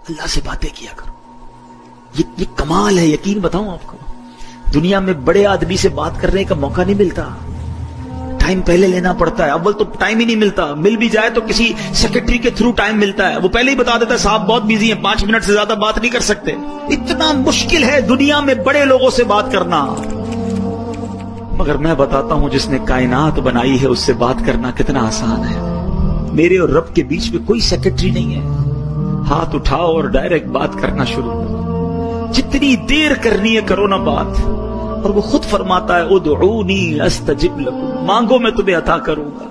اللہ سے باتیں کیا کرو. یہ کمال ہے. یقین بتاؤں آپ کو, دنیا میں بڑے آدمی سے بات کرنے کا موقع نہیں ملتا. ٹائم پہلے لینا پڑتا ہے. اول تو ٹائم ہی نہیں ملتا, مل بھی جائے تو کسی سیکرٹری کے تھرو ٹائم ملتا ہے. وہ پہلے ہی بتا دیتا ہے صاحب بہت بیزی ہیں, 5 منٹ سے زیادہ بات نہیں کر سکتے. اتنا مشکل ہے دنیا میں بڑے لوگوں سے بات کرنا. مگر میں بتاتا ہوں جس نے کائنات بنائی ہے اس سے بات کرنا کتنا آسان ہے. میرے اور رب کے بیچ میں کوئی سیکرٹری نہیں ہے. ہاتھ اٹھاؤ اور ڈائریکٹ بات کرنا شروع کرو. جتنی دیر کرنی ہے کرو نا بات. اور وہ خود فرماتا ہے ادعونی استجب لکم, مانگو میں تمہیں عطا کروں گا.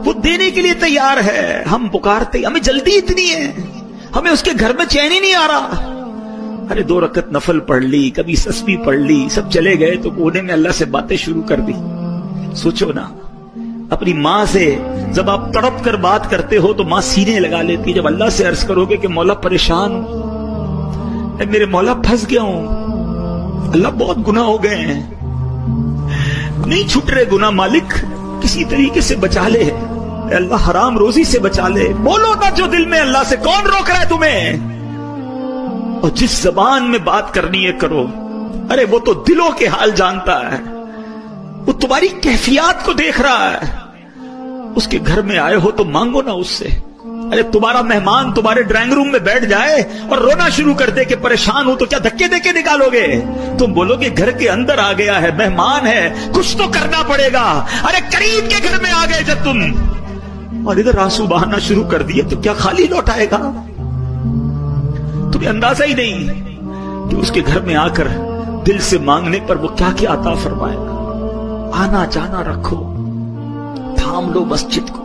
وہ دینے کے لیے تیار ہے. ہم پکارتے, ہمیں جلدی اتنی ہے, ہمیں اس کے گھر میں چین ہی نہیں آ رہا. ارے 2 رکعت نفل پڑھ لی, کبھی تسبیح پڑھ لی, سب چلے گئے تو کونے میں اللہ سے باتیں شروع کر دی. سوچو نا, اپنی ماں سے جب آپ تڑپ کر بات کرتے ہو تو ماں سینے لگا لیتی ہے. جب اللہ سے عرض کرو گے کہ مولا پریشان ہوں, اے میرے مولا پھنس گیا ہوں, اللہ بہت گناہ ہو گئے ہیں, نہیں چھوٹ رہے گناہ, مالک کسی طریقے سے بچا لے, اے اللہ حرام روزی سے بچا لے. بولو نا جو دل میں اللہ سے, کون روک رہا ہے تمہیں؟ اور جس زبان میں بات کرنی ہے کرو. ارے وہ تو دلوں کے حال جانتا ہے, وہ تمہاری کیفیات کو دیکھ رہا ہے. اس کے گھر میں آئے ہو تو مانگو نا اس سے. ارے تمہارا مہمان تمہارے ڈرائنگ روم میں بیٹھ جائے اور رونا شروع کر دے کہ پریشان ہوں, تو کیا دھکے دے کے نکالو گے؟ تم بولو گے گھر کے اندر آ گیا ہے, مہمان ہے, کچھ تو کرنا پڑے گا. ارے قریب کے گھر میں آ گئے جب تم اور ادھر آنسو بہانا شروع کر دیے تو کیا خالی لوٹ آئے گا؟ تمہیں اندازہ ہی نہیں کہ اس کے گھر میں آ کر دل سے مانگنے پر وہ کیا کیا عطا فرمائے گا. آنا جانا رکھو, تھام لو مسجد کو,